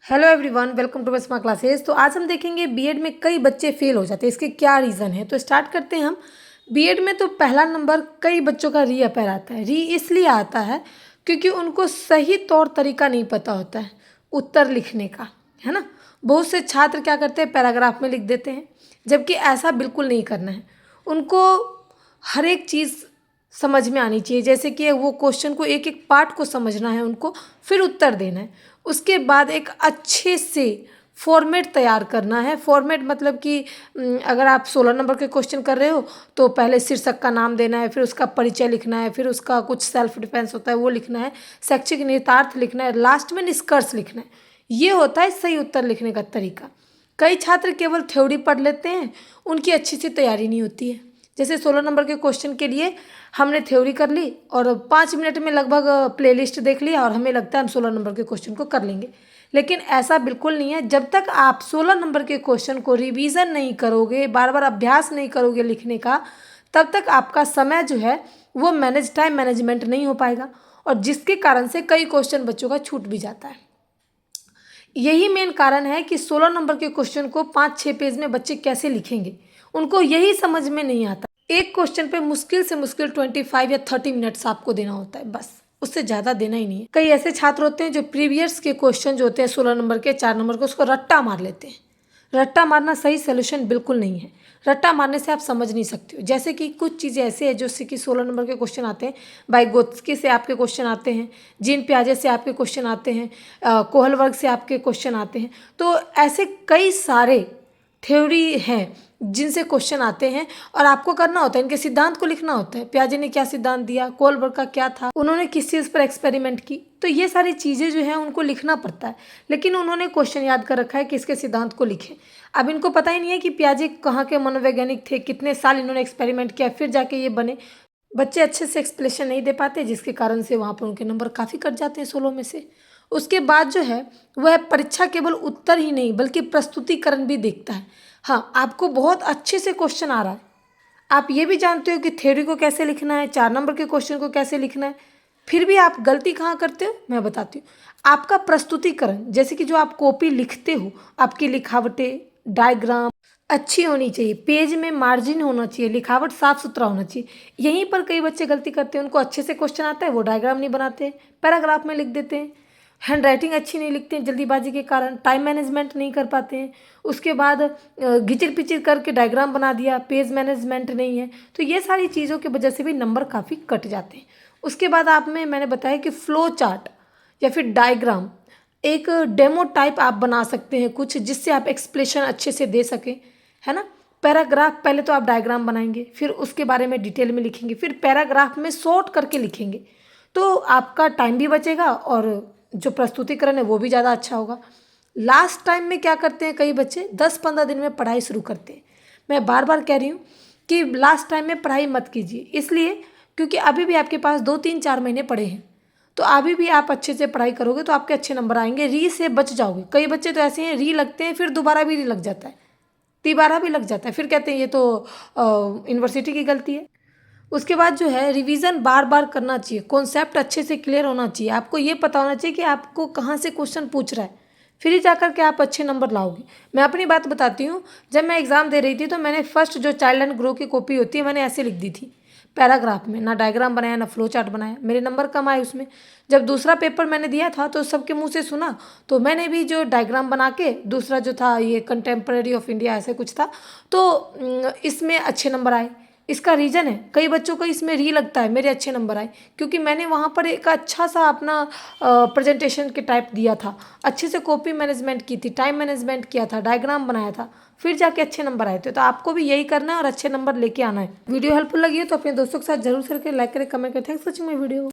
Hello everyone, welcome to smart classes. तो आज हम देखेंगे बीएड में कई बच्चे फेल हो जाते हैं, इसके क्या रीज़न है। तो स्टार्ट करते हैं हम। बीएड में तो पहला नंबर कई बच्चों का री अपेयर आता है। री इसलिए आता है क्योंकि उनको सही तौर तरीका नहीं पता होता है उत्तर लिखने का, है ना। बहुत से छात्र क्या करते हैं, पैराग्राफ में लिख देते हैं, जबकि ऐसा बिल्कुल नहीं करना है। उनको हर एक चीज़ समझ में आनी चाहिए, जैसे कि वो क्वेश्चन को एक एक पार्ट को समझना है उनको, फिर उत्तर देना है। उसके बाद एक अच्छे से फॉर्मेट तैयार करना है। फॉर्मेट मतलब कि अगर आप 16 नंबर के क्वेश्चन कर रहे हो तो पहले शीर्षक का नाम देना है, फिर उसका परिचय लिखना है, फिर उसका कुछ सेल्फ डिफेंस होता है वो लिखना है, शैक्षिक निहितार्थ लिखना है, लास्ट में निष्कर्ष लिखना है। ये होता है सही उत्तर लिखने का तरीका। कई छात्र केवल थ्योरी पढ़ लेते हैं, उनकी अच्छी सी तैयारी नहीं होती है। जैसे 16 नंबर के क्वेश्चन के लिए हमने थ्योरी कर ली और 5 मिनट में लगभग प्लेलिस्ट देख लिया और हमें लगता है हम 16 नंबर के क्वेश्चन को कर लेंगे, लेकिन ऐसा बिल्कुल नहीं है। जब तक आप 16 नंबर के क्वेश्चन को रिवीजन नहीं करोगे, बार बार अभ्यास नहीं करोगे लिखने का, तब तक आपका समय जो है वो टाइम मैनेजमेंट नहीं हो पाएगा, और जिसके कारण से कई क्वेश्चन बच्चों का छूट भी जाता है। यही मेन कारण है कि 16 नंबर के क्वेश्चन को 5-6 पेज में बच्चे कैसे लिखेंगे, उनको यही समझ में नहीं आता। एक क्वेश्चन पे मुश्किल से मुश्किल 25 या 30 मिनट्स आपको देना होता है, बस उससे ज़्यादा देना ही नहीं है। कई ऐसे छात्र होते हैं जो प्रीवियस के क्वेश्चन जो होते हैं 16 नंबर के 4 नंबर के, उसको रट्टा मार लेते हैं। रट्टा मारना सही सोल्यूशन बिल्कुल नहीं है। रट्टा मारने से आप समझ नहीं सकते हो। जैसे कि कुछ चीज़ें ऐसे हैं जैसे कि 16 नंबर के क्वेश्चन आते हैं, वाइगोत्स्की से आपके क्वेश्चन आते हैं, जीन पियाजे से आपके क्वेश्चन आते हैं, कोहल वर्ग से आपके क्वेश्चन आते हैं। तो ऐसे कई सारे थ्योरी हैं जिनसे क्वेश्चन आते हैं और आपको करना होता है, इनके सिद्धांत को लिखना होता है। पियाजे ने क्या सिद्धांत दिया, कोहलबर्ग का क्या था, उन्होंने किस चीज़ पर एक्सपेरिमेंट की, तो ये सारी चीज़ें जो है उनको लिखना पड़ता है। लेकिन उन्होंने क्वेश्चन याद कर रखा है कि इसके सिद्धांत को लिखें। अब इनको पता ही नहीं है कि पियाजे कहाँ के मनोवैज्ञानिक थे, कितने साल इन्होंने एक्सपेरिमेंट किया, फिर जाके ये बने। बच्चे अच्छे से एक्सप्लेनेशन नहीं दे पाते, जिसके कारण से वहाँ पर उनके नंबर काफ़ी कट जाते हैं 16 में से। उसके बाद जो है वह परीक्षा केवल उत्तर ही नहीं बल्कि प्रस्तुतिकरण भी देखता है। हाँ, आपको बहुत अच्छे से क्वेश्चन आ रहा है, आप ये भी जानते हो कि थ्योरी को कैसे लिखना है, 4 नंबर के क्वेश्चन को कैसे लिखना है, फिर भी आप गलती कहाँ करते हो, मैं बताती हूँ। आपका प्रस्तुतिकरण, जैसे कि जो आप कॉपी लिखते हो, आपकी लिखावटें, डायग्राम अच्छी होनी चाहिए, पेज में मार्जिन होना चाहिए, लिखावट साफ सुथरा होना चाहिए। यहीं पर कई बच्चे गलती करते हैं, उनको अच्छे से क्वेश्चन आता है, वो डायग्राम नहीं बनाते, पैराग्राफ में लिख देते हैं। हैंड राइटिंग अच्छी नहीं लिखते हैं, जल्दीबाजी के कारण टाइम मैनेजमेंट नहीं कर पाते हैं। उसके बाद घिचिर पिचिर करके डायग्राम बना दिया, पेज मैनेजमेंट नहीं है, तो ये सारी चीज़ों की वजह से भी नंबर काफ़ी कट जाते हैं। उसके बाद आप में मैंने बताया कि फ्लो चार्ट या फिर डायग्राम, एक डेमो टाइप आप बना सकते हैं कुछ, जिससे आप एक्सप्लेनेशन अच्छे से दे सकें, है ना। पैराग्राफ पहले तो आप डायग्राम बनाएंगे, फिर उसके बारे में डिटेल में लिखेंगे, फिर पैराग्राफ में शॉर्ट करके लिखेंगे, तो आपका टाइम भी बचेगा और जो प्रस्तुतिकरण है वो भी ज़्यादा अच्छा होगा। लास्ट टाइम में क्या करते हैं कई बच्चे, 10-15 दिन में पढ़ाई शुरू करते हैं। मैं बार बार कह रही हूँ कि लास्ट टाइम में पढ़ाई मत कीजिए, इसलिए क्योंकि अभी भी आपके पास 2-3-4 महीने पड़े हैं, तो अभी भी आप अच्छे से पढ़ाई करोगे तो आपके अच्छे नंबर आएंगे, री से बच जाओगे। कई बच्चे तो ऐसे हैं, री लगते हैं फिर दोबारा भी री लग जाता है, तिबारा भी लग जाता है, फिर कहते हैं ये तो यूनिवर्सिटी की गलती है। उसके बाद जो है रिवीजन बार बार करना चाहिए, कॉन्सेप्ट अच्छे से क्लियर होना चाहिए, आपको ये पता होना चाहिए कि आपको कहाँ से क्वेश्चन पूछ रहा है, फिर ही जाकर के आप अच्छे नंबर लाओगे। मैं अपनी बात बताती हूँ, जब मैं एग्ज़ाम दे रही थी तो मैंने फर्स्ट जो चाइल्ड एंड ग्रो की कॉपी होती है मैंने ऐसे लिख दी थी पैराग्राफ में, ना डायग्राम बनाया ना फ्लो चार्ट बनाया, मेरे नंबर कम आए उसमें। जब दूसरा पेपर मैंने दिया था तो सबके मुंह से सुना, तो मैंने भी जो डायग्राम बना के, दूसरा जो था ये कंटेम्प्रेरी ऑफ इंडिया ऐसे कुछ था, तो इसमें अच्छे नंबर आए। इसका रीज़न है कई बच्चों को इसमें री लगता है मेरे अच्छे नंबर आए, क्योंकि मैंने वहाँ पर एक अच्छा सा अपना प्रेजेंटेशन के टाइप दिया था, अच्छे से कॉपी मैनेजमेंट की थी, टाइम मैनेजमेंट किया था, डायग्राम बनाया था, फिर जाके अच्छे नंबर आए थे। तो आपको भी यही करना है और अच्छे नंबर लेके आना है। वीडियो हेल्पफुल लगी है तो अपने दोस्तों के साथ जरूर शेयर करें, लाइक करें, कमेंट करें। Thanks for watching my video.